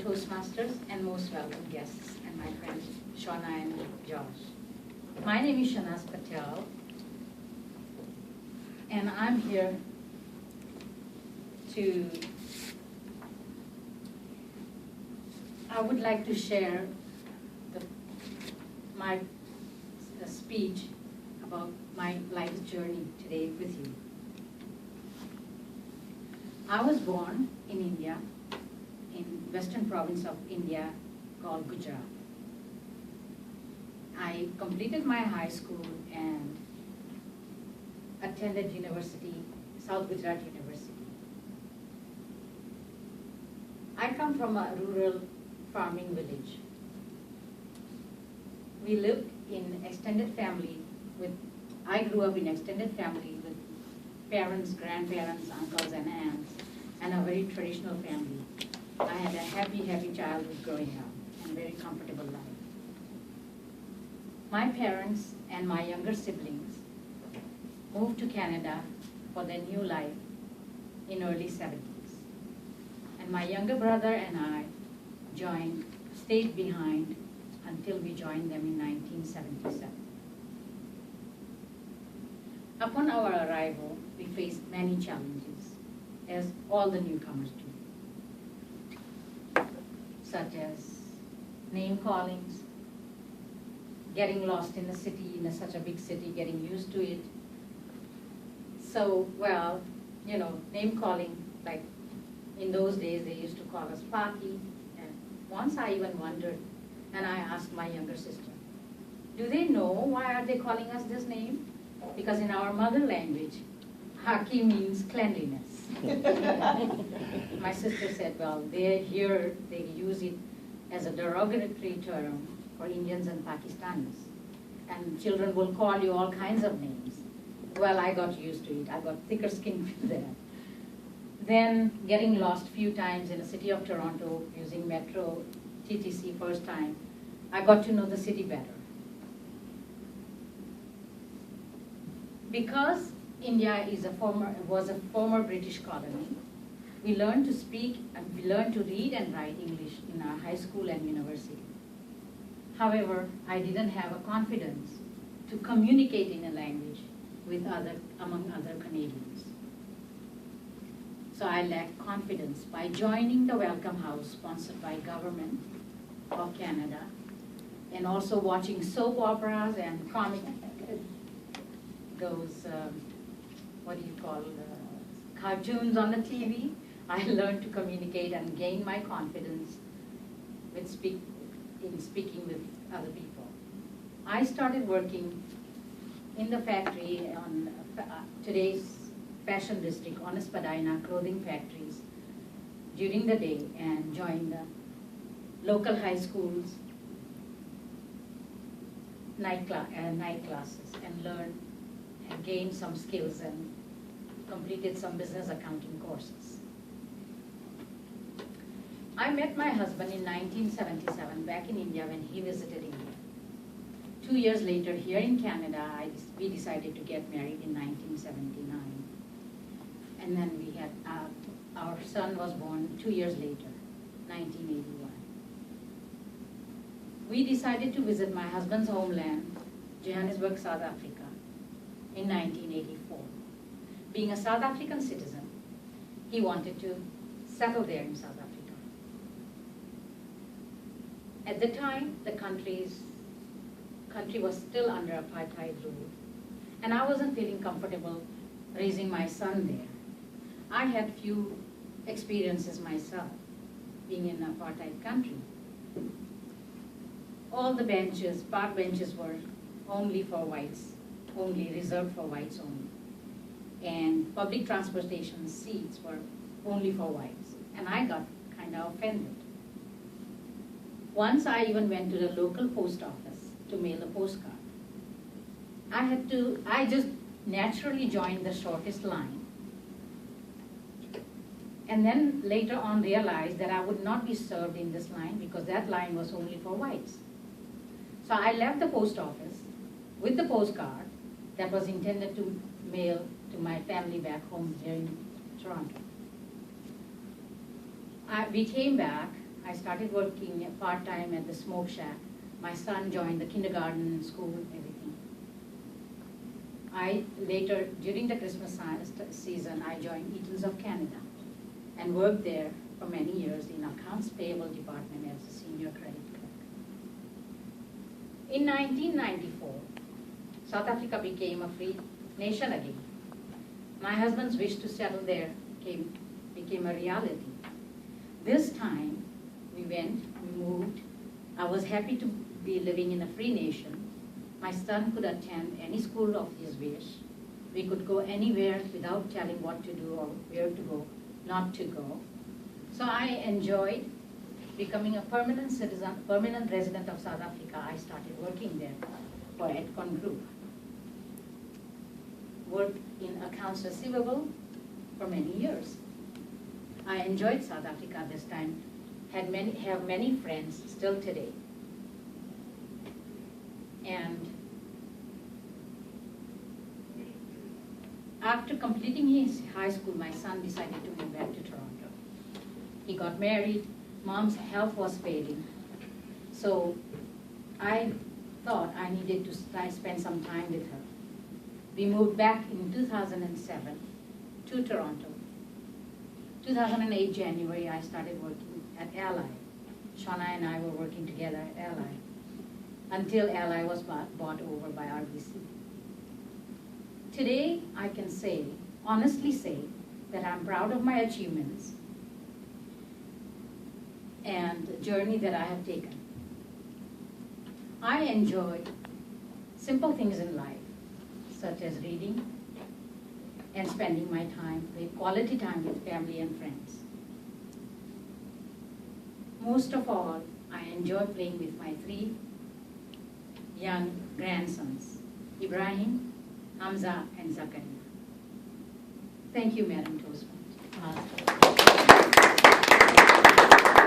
Toastmasters and most welcome guests and my friends Shauna and Josh. My name is Shehnaaz Patel, and I'm here I would like to share my speech about my life journey today with you. I was born in India, in western province of India called Gujarat. I completed my high school and attended university, South Gujarat University. I come from a rural farming village. We lived in extended family I grew up in extended family with parents, grandparents, uncles and aunts, and a very traditional family. I had a happy childhood growing up and very comfortable life. My parents and my younger siblings moved to Canada for their new life in early 70s. And my younger brother and I stayed behind until we joined them in 1977. Upon our arrival, we faced many challenges, as all the newcomers do, such as name callings, getting lost in the city, in such a big city, getting used to it. So, well, name calling, like in those days they used to call us Paki. And once I even wondered, and I asked my younger sister, do they know why are they calling us this name? Because in our mother language, Haki means cleanliness. My sister said, well, they use it as a derogatory term for Indians and Pakistanis. And children will call you all kinds of names. Well, I got used to it. I got thicker skin with that. Then getting lost a few times in the city of Toronto using Metro TTC first time, I got to know the city better. Because India was a former British colony, we learned to speak and we learned to read and write English in our high school and university. However, I didn't have a confidence to communicate in a language among other Canadians. So I lacked confidence by joining the Welcome House sponsored by government of Canada, and also watching soap operas and comic, cartoons on the TV. I learned to communicate and gain my confidence in speaking with other people. I started working in the factory on today's fashion district, Honest Spadina clothing factories during the day, and joined the local high schools, night classes, and learned and gained some skills and completed some business accounting courses. I met my husband in 1977 back in India when he visited India. 2 years later, here in Canada, we decided to get married in 1979. And then we had, our son was born 2 years later, 1981. We decided to visit my husband's homeland, Johannesburg, South Africa, in 1984. Being a South African citizen, he wanted to settle there in South Africa. At the time, the country was still under apartheid rule, and I wasn't feeling comfortable raising my son there. I had few experiences myself, being in an apartheid country. All the park benches were only for whites, only reserved for whites only. And public transportation seats were only for whites. And I got kind of offended. Once I even went to the local post office to mail a postcard. I just naturally joined the shortest line. And then later on realized that I would not be served in this line because that line was only for whites. So I left the post office with the postcard that was intended to mail to my family back home here in Toronto. We came back. I started working part-time at the smoke shack. My son joined the kindergarten, school, everything. I later, during the Christmas season, I joined Eatons of Canada and worked there for many years in accounts payable department as a senior credit clerk. In 1994, South Africa became a free nation again. My husband's wish to settle there became a reality. This time, we moved. I was happy to be living in a free nation. My son could attend any school of his wish. We could go anywhere without telling what to do or where to go, not to go. So I enjoyed becoming a permanent citizen, permanent resident of South Africa. I started working there for Edcon Group. Worked in accounts receivable for many years. I enjoyed South Africa this time. Have many friends still today. And after completing his high school, my son decided to move back to Toronto. He got married. Mom's health was failing. So I thought I needed to spend some time with her. We moved back in 2007 to Toronto. 2008 January, I started working at Ally. Shauna and I were working together at Ally until Ally was bought over by RBC. Today, I can honestly say, that I'm proud of my achievements and the journey that I have taken. I enjoy simple things in life, such as reading and spending my time, quality time with family and friends. Most of all, I enjoy playing with my 3 young grandsons, Ibrahim, Hamza, and Zakaria. Thank you, Madam Toastman.